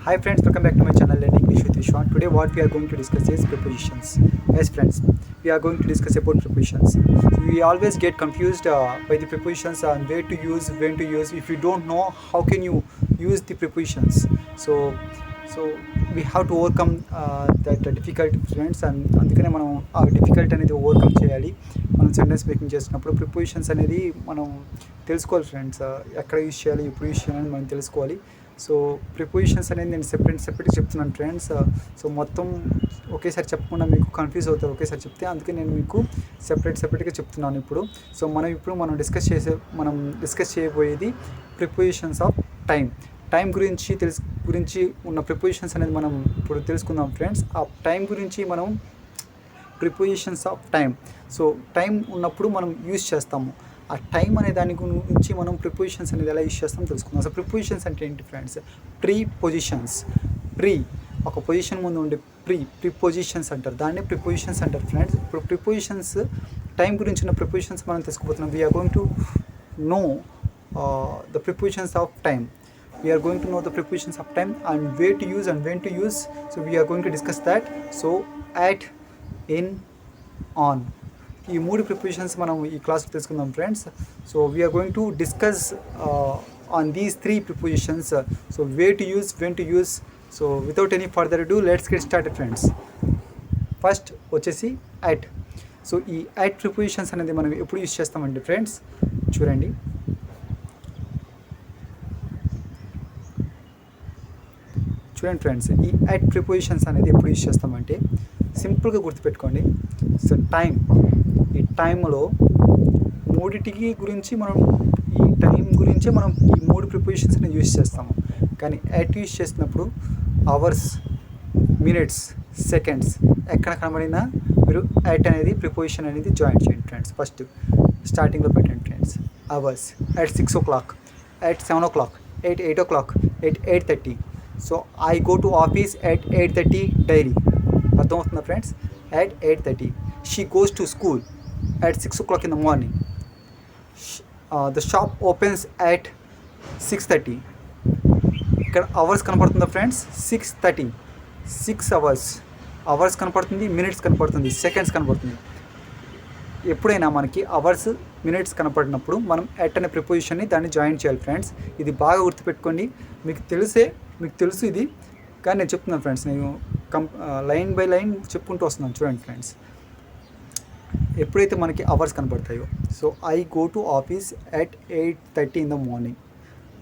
Hi friends, welcome back to my channel Learning English with Vishwan. Today what we are going to discuss is prepositions. Yes friends, we are going to discuss about prepositions. We always get confused by the prepositions and where to use, when to use. If you don't know, how can you use the prepositions? So we have to overcome that difficulty friends, and అందుకనే మనం ఆ difficulty అనేది overcome చేయాలి. మనం sentence making చేసినప్పుడు prepositions అనేది మనం తెలుసుకోవాలి ఫ్రెండ్స్. ఎక్కడ యూజ్ చేయాలి, ఎప్పుడు యూజ్ చేయాలని మనం తెలుసుకోవాలి. సో ప్రిపోజిషన్స్ అనేది నేను సెపరేట్గా చెప్తున్నాను ఫ్రెండ్స్. సో మొత్తం ఒకేసారి చెప్పకుండా మీకు కన్ఫ్యూజ్ అవుతారు ఒకేసారి చెప్తే, అందుకే నేను మీకు సెపరేట్గా చెప్తున్నాను ఇప్పుడు. సో మనం డిస్కస్ చేయబోయేది ప్రిపోజిషన్స్ ఆఫ్ టైం గురించి ఉన్న ప్రిపోజిషన్స్ అనేది మనం ఇప్పుడు తెలుసుకుందాం ఫ్రెండ్స్. ఆ టైం గురించి మనం prepositions of time. So time ఉన్నప్పుడు మనం యూజ్ చేస్తాము. ఆ టైం అనే దాని గురించి మనం ప్రిపోజిషన్స్ అనేది ఎలా యూజ్ చేస్తామో తెలుసుకుందాం. సో ప్రిపోజిషన్స్ అంటే ఏంటి ఫ్రెండ్స్? ప్రీపోజిషన్స్. ఒక పొజిషన్ ముందు ఉండే ప్రిపోజిషన్స్ అంటారు, దాన్ని ప్రిపోజిషన్స్ అంటారు ఫ్రెండ్స్. ఇప్పుడు ప్రిపోజిషన్స్ టైం గురించి ఉన్న ప్రిపోజిషన్స్ మనం తెలుసుకోబోతున్నాం. We're going to know the prepositions of time. We are going to know the prepositions of time and where to use and when to use. So we are going to discuss that. So at, in, on. ఈ మూడు prepositions మనం ఈ క్లాస్లో తెలుసుకుందాం friends. So we're going to discuss on these 3 prepositions. So way to use, when to use. So without any further do let's get started friends. First వచ్చేసి at. So ఈ at prepositions అనేది మనం ఎప్పుడు use చేస్తామండి friends? చూడండి, friends, ఈ at prepositions అనేది ఎప్పుడు యూజ్ చేస్తామంటే సింపుల్గా గుర్తుపెట్టుకోండి. సో ఈ టైంలో మూడింటికి గురించి మనం ఈ 3 ప్రిపోజిషన్స్ అనేది యూజ్ చేస్తాము. కానీ అట్ యూజ్ చేసినప్పుడు అవర్స్, మినిట్స్, సెకండ్స్ ఎక్కడ కనబడినా మీరు అట్ అనేది ప్రిపోజిషన్ అనేది జాయిన్ చేయండి ఫ్రెండ్స్. ఫస్ట్ స్టార్టింగ్లో పెట్టండి friends. Hours at 6 o'clock, at 7 o'clock, at 8 o'clock, at 8:30. So I go to office at 8:30 daily. అర్థమవుతుందా friends? at 8:30. She goes to school at 6 o'clock in the morning. The shop opens at 6:30. ఇక్కడ hours కనపడుతుందా friends? 6:30. 6 hours కనపడుతుంది, minutes కనపడుతుంది, seconds కనపడుతుంది. ఎప్పుడైనా మనకి hours, minutes కనపడినప్పుడు మనం at అనే ప్రిపోజిషన్ని దాన్ని జాయిన్ చేయాలి ఫ్రెండ్స్. ఇది బాగా గుర్తుపెట్టుకోండి. మీకు తెలుసు ఇది, కానీ నేను చెప్తున్నాను ఫ్రెండ్స్. నేను లైన్ బై లైన్ చెప్పుకుంటూ వస్తున్నాను. చూడండి ఫ్రెండ్స్, ఎప్పుడైతే మనకి అవర్స్ కనపడతాయో, so I go to office at 8:30 in the morning.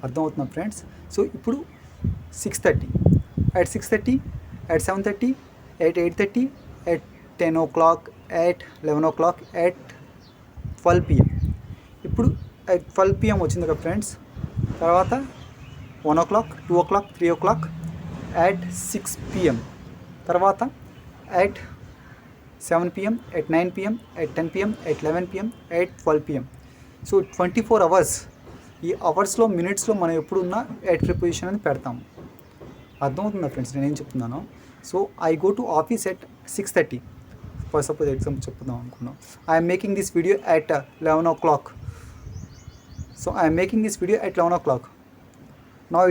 అర్థమవుతుందా ఫ్రెండ్స్? సో ఇప్పుడు 6:30, at 6:30, at 7:30, at 8:30, at 10 o'clock, at 11 o'clock, at 12 PM. ఇప్పుడు at 12 PM వచ్చింది కదా ఫ్రెండ్స్. తర్వాత 1 o'clock, 2 o'clock, 3 o'clock, at 6 PM. తర్వాత at 7 PM, at 9 PM, at 10 PM, at 11 PM, at 12 PM. So 24 hours. ఈ అవర్స్లో, మినిట్స్లో మనం ఎప్పుడున్నా ఎట్ ప్రిపోజిషన్ అని పెడతాము. అర్థమవుతుందా ఫ్రెండ్స్ నేను ఏం చెప్తున్నాను? So I go to office at 6:30. For suppose example చెప్తాం అనుకున్నాం. I'm making this video at 11 o'clock. So I'm making this video at 11 o'clock. Now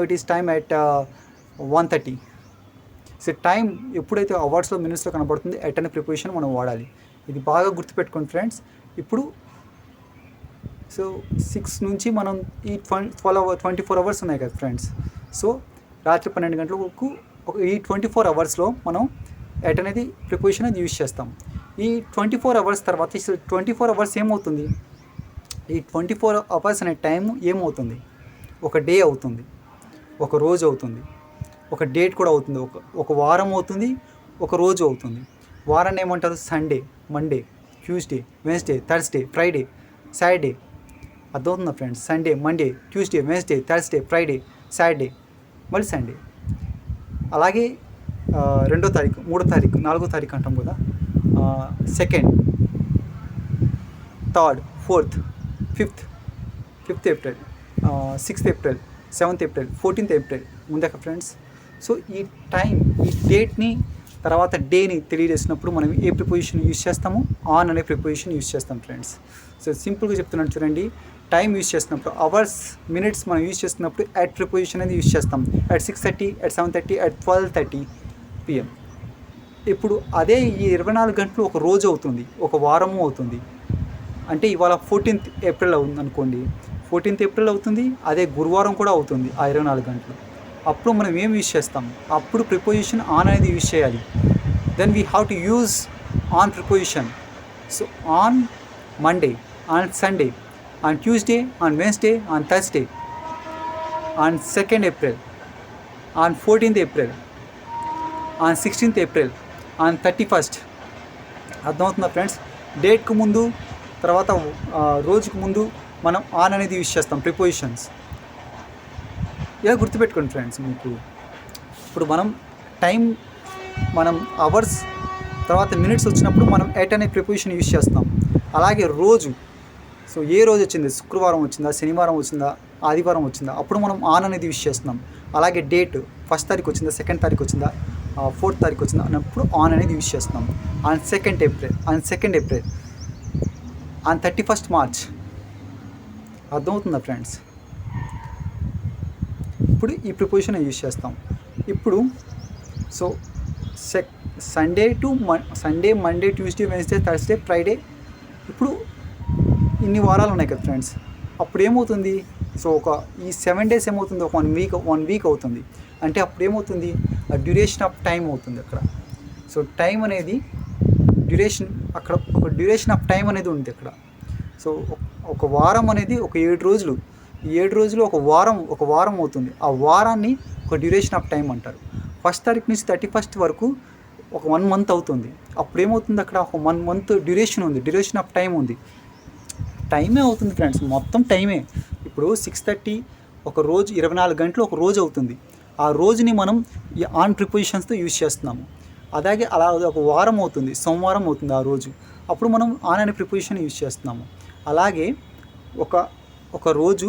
it is time at 1:30. So time ఎప్పుడైతే అవర్స్లో, మినిట్స్లో కనబడుతుంది అట్ అనే ప్రిపోజిషన్ మనం వాడాలి. ఇది బాగా గుర్తుపెట్టుకోండి ఫ్రెండ్స్. ఇప్పుడు సో 6 నుంచి మనం ఈ 24 అవర్స్ ఉన్నాయి కదా ఫ్రెండ్స్. సో రాత్రి 12 గంటలకు ఈ 24 అవర్స్లో మనం అట్ అనేది ప్రిపోజిషన్ అది యూజ్ చేస్తాం. ఈ 24 అవర్స్ తర్వాత 24 అవర్స్ ఏమవుతుంది? ఈ 24 అవర్స్ అనే టైం ఏమవుతుంది? ఒక డే అవుతుంది, ఒక రోజు అవుతుంది, ఒక డేట్ కూడా అవుతుంది, ఒక వారం అవుతుంది, ఒక రోజు అవుతుంది. వారాన్ని ఏమంటారు? Sunday, Monday, Tuesday, Wednesday, Thursday, Friday, Saturday. అర్థమవుతుందా friends? Sunday, Monday, Tuesday, Wednesday, Thursday, Friday, Saturday, మళ్ళీ సండే. అలాగే 2వ తారీఖు, 3వ తారీఖు, 4వ తారీఖు అంటాం కదా. 2nd, 3rd, 4th, 5th April, 6th April, 7th April, 14th April ఉందా ఫ్రెండ్స్. సో ఈ డేట్ని తర్వాత డేని తెలియజేసినప్పుడు మనం ఏ ప్రిపోజిషన్ యూజ్ చేస్తాము? ఆన్ అనే ప్రిపోజిషన్ యూజ్ చేస్తాం ఫ్రెండ్స్. సో సింపుల్గా చెప్తున్నాను చూడండి. టైం యూజ్ చేస్తున్నప్పుడు అవర్స్ మినిట్స్ మనం యూజ్ చేస్తున్నప్పుడు అట్ ప్రిపోజిషన్ అనేది యూజ్ చేస్తాం. at 6:30, at 7:30, at 12:30 PM. ఇప్పుడు అదే ఈ 24 గంటలు ఒక రోజు అవుతుంది, ఒక వారము అవుతుంది. అంటే ఇవాళ 14th ఏప్రిల్ అవుతుంది అనుకోండి, 14th ఏప్రిల్ అవుతుంది, అదే గురువారం కూడా అవుతుంది ఆ 24 గంటలు. అప్పుడు మనం ఏం యూజ్ చేస్తాం? అప్పుడు ప్రిపోజిషన్ ఆన్ అనేది యూజ్ చేయాలి. Then we have to use on preposition. So on Monday, on Sunday, on Tuesday, on Wednesday, on Thursday, on 2nd April, on 14th April, on 16th April, on 31st. అర్థమవుతుందా friends? డేట్కు ముందు, తర్వాత రోజుకు ముందు మనం on అనేది use చేస్తాం prepositions. ఇలా గుర్తుపెట్టుకోండి ఫ్రెండ్స్. మీకు ఇప్పుడు మనం టైం, మనం అవర్స్, తర్వాత మినిట్స్ వచ్చినప్పుడు మనం ఎట్ అనే ప్రిపోజిషన్ యూజ్ చేస్తాం. అలాగే రోజు, సో ఏ రోజు వచ్చింది, శుక్రవారం వచ్చిందా, శనివారం వచ్చిందా, ఆదివారం వచ్చిందా, అప్పుడు మనం ఆన్ అనేది యూజ్ చేస్తున్నాం. అలాగే డేట్ 1st తారీఖు వచ్చిందా, 2nd తారీఖు వచ్చిందా, 4th తారీఖు వచ్చిందా అన్నప్పుడు ఆన్ అనేది యూజ్ చేస్తున్నాం. On 2nd April, on 2nd April, on 31st March. అర్థమవుతుందా ఫ్రెండ్స్? ఇప్పుడు ఈ ప్రిపోజిషన్ యూజ్ చేస్తాం. ఇప్పుడు so Sunday to Sunday, Monday, Tuesday, Wednesday, Thursday, Friday, ఇప్పుడు ఇన్ని వారాలు ఉన్నాయి కదా ఫ్రెండ్స్. అప్పుడు ఏమవుతుంది? సో ఈ 7 days ఏమవుతుంది? ఒక 1 వీక్ అవుతుంది. అంటే అప్పుడు ఏమవుతుంది? డ్యూరేషన్ ఆఫ్ టైం అవుతుంది అక్కడ. సో టైం అనేది డ్యూరేషన్, అక్కడ ఒక డ్యూరేషన్ ఆఫ్ టైం అనేది ఉంది అక్కడ. సో ఒక వారం అనేది ఒక 7 రోజులు, ఈ 7 రోజులు ఒక వారం అవుతుంది. ఆ వారాన్ని ఒక డ్యూరేషన్ ఆఫ్ టైం అంటారు. 1st తారీఖు నుంచి 31st వరకు ఒక 1 month అవుతుంది. అప్పుడు ఏమవుతుంది? అక్కడ ఒక 1 month డ్యూరేషన్ ఉంది, డ్యూరేషన్ ఆఫ్ టైం ఉంది. టైమే అవుతుంది ఫ్రెండ్స్, మొత్తం టైమే. ఇప్పుడు 6:30 ఒక రోజు, 24 గంటలు ఒక రోజు అవుతుంది. ఆ రోజుని మనం ఈ ఆన్ ప్రిపోజిషన్స్తో యూజ్ చేస్తున్నాము. అలాగే అలా ఒక వారం అవుతుంది, సోమవారం అవుతుంది ఆ రోజు, అప్పుడు మనం ఆన్ అనే ప్రిపోజిషన్ యూజ్ చేస్తున్నాము. అలాగే ఒక రోజు,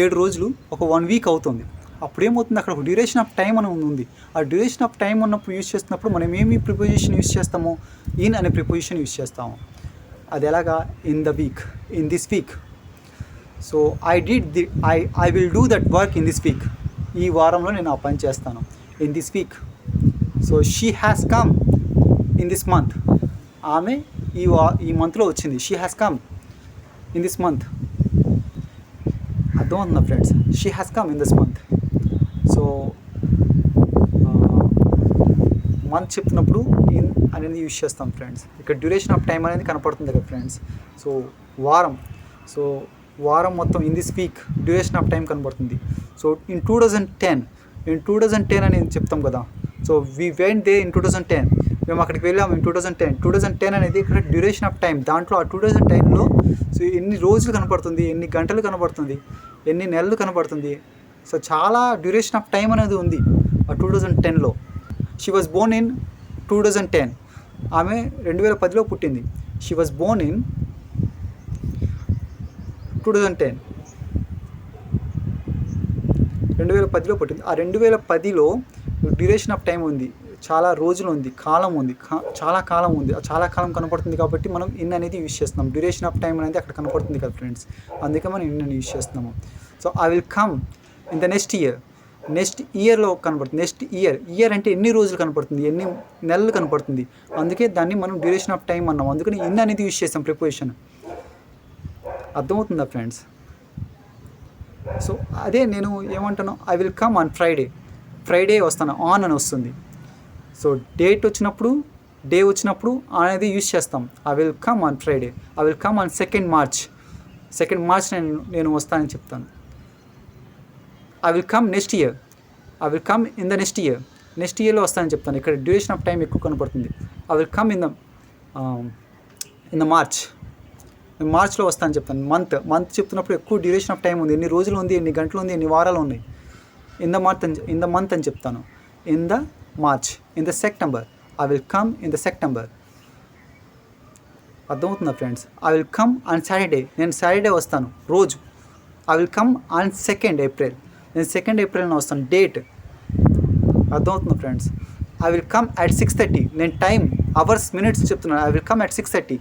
7 రోజులు, ఒక 1 వీక్ అవుతుంది. అప్పుడు ఏమవుతుంది? అక్కడ ఒక డ్యూరేషన్ ఆఫ్ టైం అని ఉంది. ఆ డ్యూరేషన్ ఆఫ్ టైం ఉన్నప్పుడు యూజ్ చేస్తున్నప్పుడు మనం ఏమి ప్రిపోజిషన్ యూజ్ చేస్తాము? ఇన్ అనే ప్రిపోజిషన్ యూజ్ చేస్తాము. అది ఎలాగా? In the week, in this week. So I will do that work in this week. ఈ వారంలో నేను ఆ పని చేస్తాను. In this week. So she has come in this month. ఆమె ఈ మంత్లో వచ్చింది. She has come in this month. అర్థమవుతుందా friends? She has come in this month. So month చెప్తున్నప్పుడు ఇన్ అనేది యూజ్ చేస్తాం ఫ్రెండ్స్. ఇక్కడ డ్యూరేషన్ ఆఫ్ టైం అనేది కనపడుతుంది కదా ఫ్రెండ్స్. సో వారం, సో వారం మొత్తం in this week duration of time కనబడుతుంది. సో ఇన్ 2010 అని చెప్తాం కదా. So we went they in 2010. మేము అక్కడికి వెళ్ళాము ఇన్ 2010 అనేది ఇక్కడ డ్యూరేషన్ ఆఫ్ టైం. దాంట్లో ఆ 2010లో సో ఎన్ని రోజులు కనపడుతుంది, ఎన్ని గంటలు కనపడుతుంది, ఎన్ని నెలలు కనపడుతుంది. సో చాలా డ్యూరేషన్ ఆఫ్ టైం అనేది ఉంది ఆ 2010లో. She was born in 2010. ఆమె 2010లో పుట్టింది. She was born in 2010. 2010లో పుట్టింది. ఆ 2010లో డ్యూరేషన్ ఆఫ్ టైం ఉంది, చాలా రోజులు ఉంది, కాలం ఉంది, చాలా కాలం ఉంది. చాలా కాలం కనపడుతుంది కాబట్టి మనం ఇన్ అనేది యూజ్ చేస్తున్నాం. డ్యూరేషన్ ఆఫ్ టైం అనేది అక్కడ కనపడుతుంది కదా ఫ్రెండ్స్, అందుకే మనం ఇన్ అని యూజ్ చేస్తున్నాము. So I will come in the next year. Next ఇయర్లో కనపడుతుంది. నెక్స్ట్ ఇయర్ అంటే ఎన్ని రోజులు కనపడుతుంది, ఎన్ని నెలలు కనపడుతుంది, అందుకే దాన్ని మనం డ్యూరేషన్ ఆఫ్ టైం అన్నాం. అందుకని ఇన్ అనేది యూజ్ చేస్తాం ప్రిపోజిషన్. అర్థమవుతుందా ఫ్రెండ్స్? సో అదే నేను ఏమంటాను, I will come on Friday వస్తాను, ఆన్ అని వస్తుంది. సో డేట్ వచ్చినప్పుడు, డే వచ్చినప్పుడు అనేది యూజ్ చేస్తాం. I will come on Friday. I will come on 2nd March. 2nd March నేను వస్తానని చెప్తాను. I will come next year. I will come in the next year. Next ఇయర్లో వస్తానని చెప్తాను. ఇక్కడ డ్యూరేషన్ ఆఫ్ టైం ఎక్కువ కనపడుతుంది. I will come in the మార్చ్లో వస్తానని చెప్తాను. మంత్ చెప్తున్నప్పుడు ఎక్కువ డ్యూరేషన్ ఆఫ్ టైం ఉంది, ఎన్ని రోజులు ఉంది, ఎన్ని గంటలు ఉంది, ఎన్ని వారాలు ఉన్నాయి. ఇన్ ద మంత్ అని చెప్తాను. In the March. In the September. I will come in the September. అర్థమవుతుందా friends? I will come on Saturday. నేను సాటర్డే వస్తాను రోజు. ఐ will come on 2nd April. నేను 2nd ఏప్రిల్న వస్తాను. డేట్ అర్థమవుతుందా friends? I will come at 6:30. నేను టైం, అవర్స్, మినిట్స్ చెప్తున్నాను. I will come at 6:30.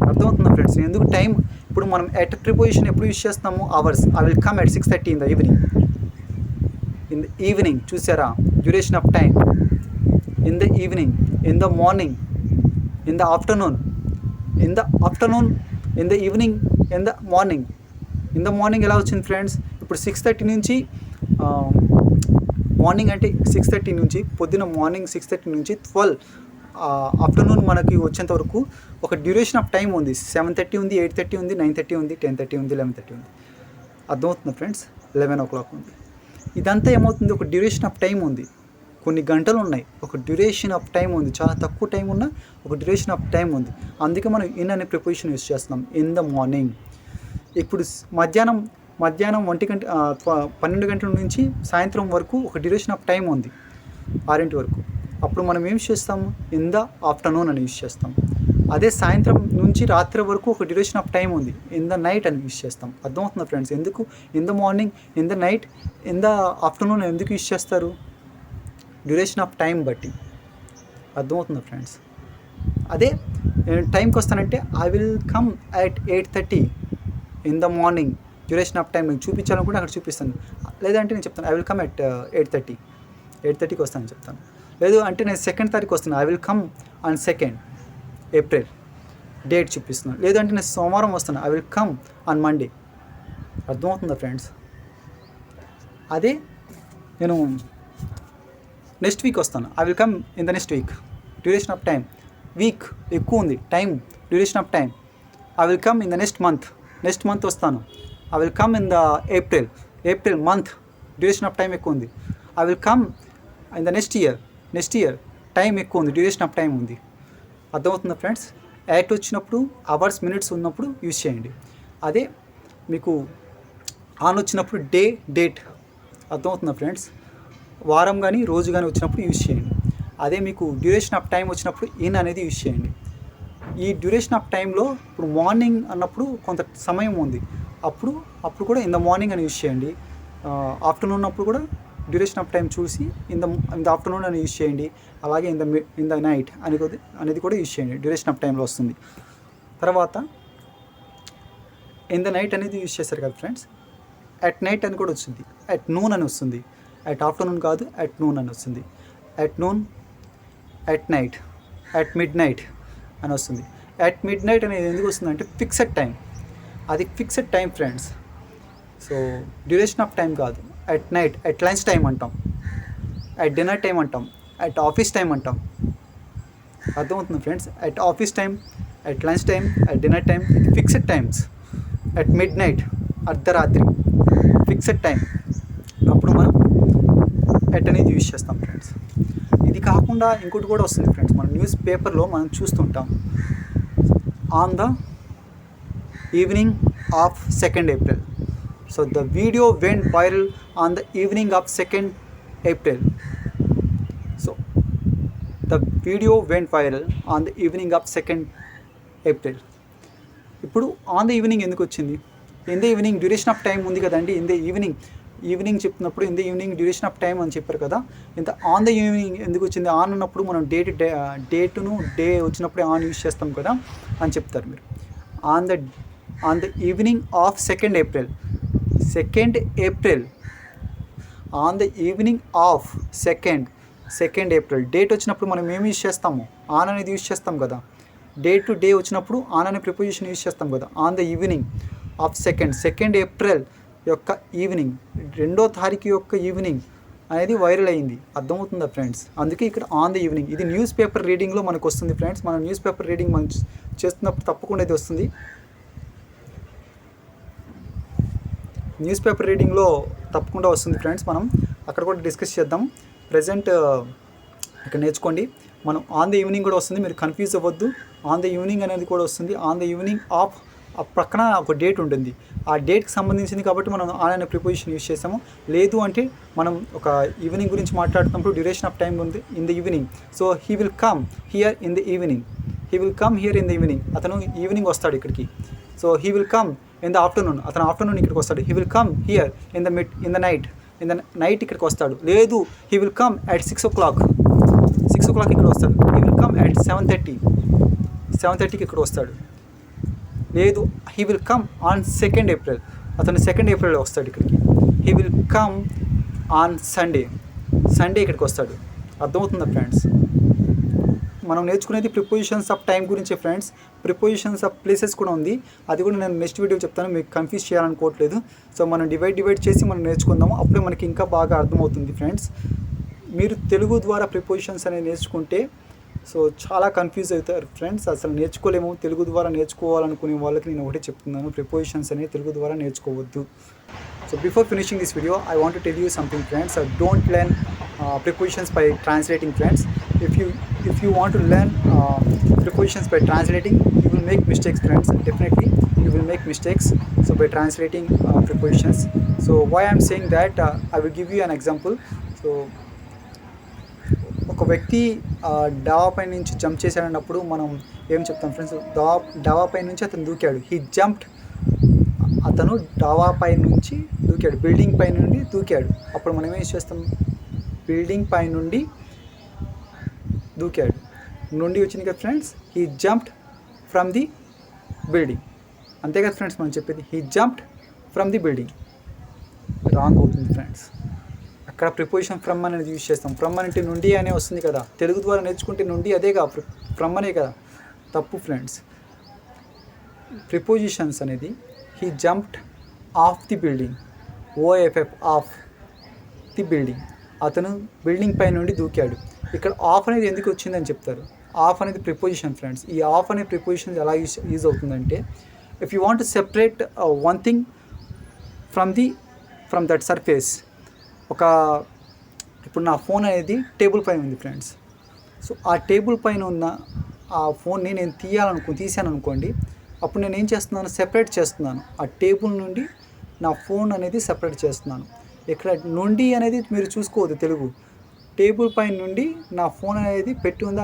అర్థమవుతుందా ఫ్రెండ్స్? ఎందుకు టైం ఇప్పుడు మనం ఎట్ ప్రిపోజిషన్ ఎప్పుడు యూజ్ చేస్తాము? Hours. I will come at 6:30 in the evening. In the evening చూసారా, duration of time. In the evening, in the morning, in the afternoon, in the afternoon, in the evening, in the morning. In the morning ఎలా వచ్చింది friends? ఇప్పుడు 6:30 నుంచి morning అంటే 6:30 నుంచి పొద్దున morning 6:30 నుంచి 12 afternoon మనకి వచ్చేంత వరకు ఒక డ్యూరేషన్ ఆఫ్ టైం ఉంది. 7:30 ఉంది, 8:30 ఉంది, 9:30 ఉంది, 10:30 ఉంది, 11:30 ఉంది. అర్థమవుతుంది ఫ్రెండ్స్? 11 o'clock ఉంది. ఇదంతా ఏమవుతుంది? ఒక డ్యూరేషన్ ఆఫ్ టైం ఉంది, కొన్ని గంటలు ఉన్నాయి, ఒక డ్యూరేషన్ ఆఫ్ టైం ఉంది. చాలా తక్కువ టైం ఉన్న ఒక డ్యూరేషన్ ఆఫ్ టైం ఉంది. అందుకే మనం ఇన్ అనే ప్రిపోజిషన్ యూస్ చేస్తున్నాం. In the morning. ఇప్పుడు మధ్యాహ్నం 12 గంటల నుంచి సాయంత్రం వరకు ఒక డ్యూరేషన్ ఆఫ్ టైం ఉంది, 6 వరకు. అప్పుడు మనం ఏం చేస్తాము? ఇన్ ద ఆఫ్టర్నూన్ అని యూస్ చేస్తాం. అదే సాయంత్రం నుంచి రాత్రి వరకు ఒక డ్యూరేషన్ ఆఫ్ టైం ఉంది, ఇన్ ద నైట్ అని యూస్ చేస్తాం. అర్థమవుతుందా ఫ్రెండ్స్? ఎందుకు in the morning, in the night, in the afternoon ఎందుకు యూస్ చేస్తారు? డ్యూరేషన్ ఆఫ్ టైం బట్టి. అర్థమవుతుందా ఫ్రెండ్స్? అదే టైంకి వస్తానంటే I will come at 8:30 in the morning. Duration of time మీకు చూపించాలనుకుంటే అక్కడ చూపిస్తాను. లేదంటే నేను చెప్తాను ఐ విల్ కమ్ అట్ 8:30కి వస్తానని చెప్తాను. లేదు అంటే నేను 2nd తారీఖు వస్తాను, I will come on 2nd April date చూపిస్తున్నాను. లేదంటే నేను సోమవారం వస్తాను, I will come on Monday. అర్థమవుతుందా ఫ్రెండ్స్? అదే నేను నెక్స్ట్ వీక్ వస్తాను, I will come in the next week. Duration of time week ఎక్కువ ఉంది, time duration of time. I will come in the next month వస్తాను, I will come in the April month, duration of time ఎక్కువ ఉంది. I will come in the next year time ఎక్కువ ఉంది, duration of time ఉంది. అర్థమవుతుందా friends? At వచ్చినప్పుడు hours minutes ఉన్నప్పుడు use చేయండి. అదే మీకు ఆన్ వచ్చినప్పుడు డేట్. అర్థమవుతుందా ఫ్రెండ్స్? వారం కానీ రోజు కానీ వచ్చినప్పుడు యూజ్ చేయండి. అదే మీకు డ్యూరేషన్ ఆఫ్ టైం వచ్చినప్పుడు ఇన్ అనేది యూజ్ చేయండి. ఈ డ్యూరేషన్ ఆఫ్ టైంలో ఇప్పుడు మార్నింగ్ అన్నప్పుడు కొంత సమయం ఉంది, అప్పుడు కూడా ఇన్ ద మార్నింగ్ అని యూజ్ చేయండి. ఆఫ్టర్నూన్ అప్పుడు కూడా డ్యూరేషన్ ఆఫ్ టైం చూసి ఇన్ ద ఆఫ్టర్నూన్ అని యూజ్ చేయండి. అలాగే ఇన్ ద నైట్ అనేది కూడా యూజ్ చేయండి, డ్యూరేషన్ ఆఫ్ టైంలో వస్తుంది. తర్వాత ఇన్ ద నైట్ అనేది యూజ్ చేస్తారు కదా ఫ్రెండ్స్, అట్ నైట్ అని కూడా వస్తుంది, అట్ నూన్ అని వస్తుంది. అట్ ఆఫ్టర్నూన్ కాదు, అట్ నూన్ అని వస్తుంది. At noon, at night, at midnight అని వస్తుంది. అట్ మిడ్ నైట్ అనేది ఎందుకు వస్తుంది అంటే ఫిక్స్డ్ టైం, అది fixed time friends. So duration of time కాదు. At night, at lunch time అంటాం, అట్ డిన్నర్ టైం అంటాం, అట్ ఆఫీస్ టైం అంటాం. అర్థమవుతుంది friends? At office time, at lunch time, at dinner time, ఇది fixed times. At midnight, అర్ధరాత్రి, fixed time. అప్పుడు మనం at అనేది యూజ్ చేస్తాం ఫ్రెండ్స్. ఇది కాకుండా ఇంకోటి కూడా వస్తుంది ఫ్రెండ్స్, మనం న్యూస్ పేపర్లో మనం చూస్తుంటాం. On the evening of 2nd April. So the video went viral on the evening of 2nd April. So the video went viral on the evening of 2nd April. ఇప్పుడు ఆన్ ద ఈవినింగ్ ఎందుకు వచ్చింది? In the evening duration of time ఉంది కదండి. In the evening చెప్పినప్పుడు in the evening duration of time అని చెప్పారు కదా. ఇంత ఆన్ ద ఈవినింగ్ ఎందుకు వచ్చింది? ఆన్ అన్నప్పుడు మనం డేటును డే వచ్చినప్పుడే ఆన్ యూజ్ చేస్తాం కదా అని చెప్తారు మీరు. On the evening of 2nd April, 2nd April, on the evening of 2nd April. Date వచ్చినప్పుడు మనం ఏమి యూజ్ చేస్తాము? ఆన్ అనేది యూజ్ చేస్తాం కదా. డే టు డే వచ్చినప్పుడు ఆన్ అనే ప్రిపోజిషన్ యూజ్ చేస్తాం కదా. On the evening of 2nd April యొక్క ఈవినింగ్, 2వ తారీఖు యొక్క ఈవినింగ్ అనేది వైరల్ అయింది. అర్థమవుతుందా ఫ్రెండ్స్? అందుకే ఇక్కడ ఆన్ ద ఈవినింగ్. ఇది న్యూస్ పేపర్ రీడింగ్లో మనకు వస్తుంది ఫ్రెండ్స్. మనం న్యూస్ పేపర్ రీడింగ్ మనం చేస్తున్నప్పుడు తప్పకుండా ఇది వస్తుంది. న్యూస్ పేపర్ రీడింగ్లో తప్పకుండా వస్తుంది ఫ్రెండ్స్. మనం అక్కడ కూడా డిస్కస్ చేద్దాం. ప్రజెంట్ ఇక్కడ నేర్చుకోండి. మనం ఆన్ ద ఈవినింగ్ కూడా వస్తుంది, మీరు కన్ఫ్యూజ్ అవ్వద్దు. ఆన్ ద ఈవినింగ్ అనేది కూడా వస్తుంది. ఆన్ ద ఈవినింగ్ ఆఫ్ ఆ ప్రక్కన ఒక డేట్ ఉంటుంది, ఆ డేట్కి సంబంధించింది కాబట్టి మనం ఆన్ అనే ప్రిపోజిషన్ యూజ్ చేసాము. లేదు అంటే మనం ఒక ఈవినింగ్ గురించి మాట్లాడుతున్నప్పుడు డ్యూరేషన్ ఆఫ్ టైం ఉంది in the evening. So he will come here in the evening, he will come here in the evening. అతను ఈవినింగ్ వస్తాడు ఇక్కడికి. So he will come in the afternoon, అతను ఆఫ్టర్నూన్ ఇక్కడికి వస్తాడు. He will come here in the night ఇక్కడికి వస్తాడు. లేదు he will come at 6 o'clock ఇక్కడ వస్తాడు. హీ విల్ కమ్ అట్ 7:30కి ఇక్కడ వస్తాడు. లేదు he will come on 2nd April, అతను 2nd ఏప్రిల్లో వస్తాడు ఇక్కడికి. He will come on Sunday ఇక్కడికి వస్తాడు. అర్థమవుతుందా ఫ్రెండ్స్? మనం నేర్చుకునేది ప్రిపోజిషన్స్ ఆఫ్ టైం గురించే ఫ్రెండ్స్. ప్రిపోజిషన్స్ ఆఫ్ ప్లేసెస్ కూడా ఉంది, అది కూడా నేను నెక్స్ట్ వీడియో చెప్తాను, మీకు కన్ఫ్యూజ్ చేయాలనుకోవట్లేదు. సో మనం డివైడ్ చేసి మనం నేర్చుకుందాము, అప్పుడే మనకి ఇంకా బాగా అర్థమవుతుంది ఫ్రెండ్స్. మీరు తెలుగు ద్వారా ప్రిపోజిషన్స్ అనేవి నేర్చుకుంటే సో చాలా కన్ఫ్యూజ్ అవుతారు ఫ్రెండ్స్. అసలు నేర్చుకోలేము. తెలుగు ద్వారా నేర్చుకోవాలనుకునే వాళ్ళకి నేను ఒకటే చెప్తున్నాను, ప్రిపోజిషన్స్ అనేవి తెలుగు ద్వారా నేర్చుకోవద్దు. So before finishing this video, I want to tell you something friends. Don't learn prepositions by translating friends. If you want to learn prepositions by translating, you will make mistakes friends. Definitely you will make mistakes. So by translating prepositions. So why I'm saying that, I will give you an example. So ఒక వ్యక్తి డాబా పై నుంచి jump చేశాడన్నప్పుడు మనం ఏం చెప్తాం friends? డాబా పై నుంచి అతను దూకాడు. He jumped. అతను డాబా పై నుంచి దూకాడు, బిల్డింగ్ పై నుండి దూకాడు. అప్పుడు మనం ఏం చేస్తాం? బిల్డింగ్ పై నుండి దూకాడు, నుండి వచ్చింది కదా friends. He jumped from the building. అంతే కదా ఫ్రెండ్స్ మనం చెప్పేది. He jumped from the building. Wrong అవుతుంది ఫ్రెండ్స్. అక్కడ ప్రిపోజిషన్ ఫ్రమ్ అనేది యూజ్ చేస్తాం. ఫ్రమ్ అంటే నుండి అనే వస్తుంది కదా. తెలుగు ద్వారా నేర్చుకుంటే నుండి అదేగా, ఫ్రమ్ అనే కదా. తప్పు ఫ్రెండ్స్. ప్రిపోజిషన్స్ అనేది he jumped of the building, OFF of the building. అతను బిల్డింగ్ పై నుండి దూకాడు. ఇక్కడ ఆఫ్ అనేది ఎందుకు వచ్చిందని చెప్తారు. ఆఫ్ అనేది ప్రిపోజిషన్ ఫ్రెండ్స్. ఈ ఆఫ్ అనే ప్రిపోజిషన్ ఎలా యూజ్ అవుతుందంటే, if you want to separate one thing from that surface. ఇప్పుడు నా ఫోన్ అనేది టేబుల్ పైన ఉంది ఫ్రెండ్స్. సో ఆ టేబుల్ పైన ఉన్న ఆ ఫోన్ని నేను తీసాను అనుకోండి. అప్పుడు నేను ఏం చేస్తున్నాను? సెపరేట్ చేస్తున్నాను. ఆ టేబుల్ నుండి నా ఫోన్ అనేది సెపరేట్ చేస్తున్నాను. ఇక్కడ నుండి అనేది మీరు చూసుకోవద్దు తెలుగు. టేబుల్ పైన నుండి నా ఫోన్ అనేది పెట్టి ఉంది,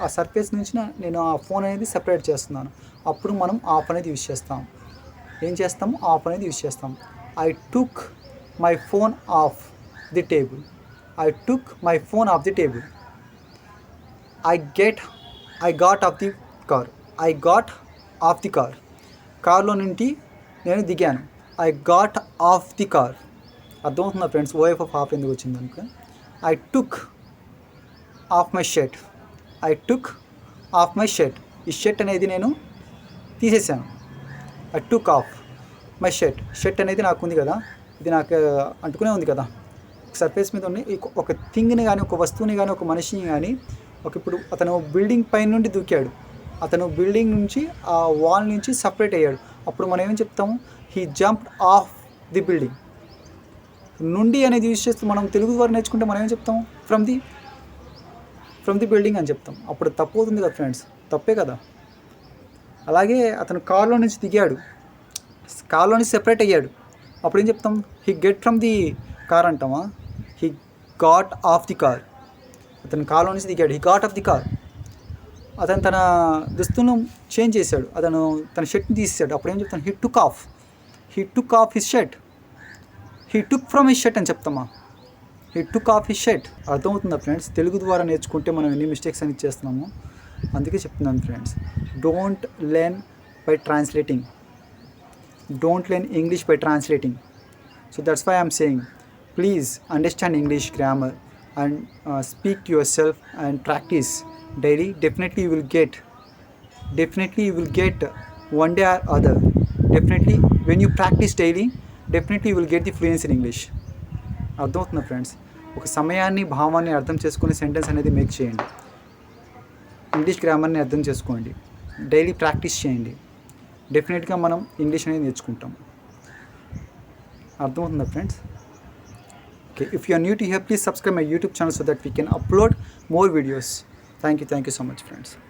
ఆ సర్ఫేస్ నుంచి నేను ఆ ఫోన్ అనేది సెపరేట్ చేస్తున్నాను. అప్పుడు మనం ఆఫ్ అనేది యూజ్ చేస్తాం. ఏం చేస్తాము? ఆఫ్ అనేది యూజ్ చేస్తాం. I took my phone off the table. I took my phone off the table. I got off the car. I got off the car. కార్లో నుండి నేను దిగాను. I got off the car. అర్థమవుతుందా friends? OFF off ఎందుకు వచ్చింది అనుక. I took off my shirt. I took off my shirt. ఈ shirt అనేది నేను తీసేసాను. I took off my shirt. Shirt అనేది నాకు ఉంది కదా, ఇది నాకు అంటుకునే ఉంది కదా సర్ఫేస్ మీద ఉంది. ఒక థింగ్ని కానీ, ఒక వస్తువుని కానీ, ఒక మనిషిని కానీ, ఇప్పుడు అతను బిల్డింగ్ పై నుండి దూకాడు. అతను బిల్డింగ్ నుంచి ఆ వాల్ నుంచి సపరేట్ అయ్యాడు. అప్పుడు మనం ఏం చెప్తాము? He jumped of the building. నుండి అనేది యూజ్ చేస్తూ మనం తెలుగు ద్వారా నేర్చుకుంటే మనం ఏం చెప్తాము? ఫ్రమ్ ది బిల్డింగ్ అని చెప్తాం. అప్పుడు తప్పు అవుతుంది కదా ఫ్రెండ్స్, తప్పే కదా. అలాగే అతను కార్లో నుంచి దిగాడు, కార్లో నుంచి సెపరేట్ అయ్యాడు. అప్పుడు ఏం చెప్తాం? He get from the car అంటామా? He got off the car. అతను కార్లో నుంచి దిగాడు, he got off the car. అతను తన దుస్తులను చేంజ్ చేశాడు, అతను తన షర్ట్ని తీసేసాడు. అప్పుడు ఏం చెప్తాను? He took off his shirt. He took from his shirt అని చెప్తామా? He took off his shirt. అర్థమవుతుందా ఫ్రెండ్స్? తెలుగు ద్వారా నేర్చుకుంటే మనం ఎన్ని మిస్టేక్స్ అని చేస్తున్నాము. అందుకే చెప్తున్నాను friends, don't learn by translating. Don't learn English by translating. So that's why I'm saying, please understand English grammar and speak to yourself and practice daily. Definitely you will get one day or other. Definitely when you practice daily, definitely you will get the fluency in English. అర్థమవుతుందా friends? ఒక సమయాన్ని, భావాన్ని అర్థం చేసుకుని sentence అనేది make చేయండి. English గ్రామర్ని అర్థం చేసుకోండి, డైలీ ప్రాక్టీస్ చేయండి. డెఫినెట్గా మనం ఇంగ్లీష్ అనేది నేర్చుకుంటాం. అర్థమవుతుందా friends? Okay, if you are new to here, please subscribe my YouTube channel so that we can upload more videos. Thank you so much friends.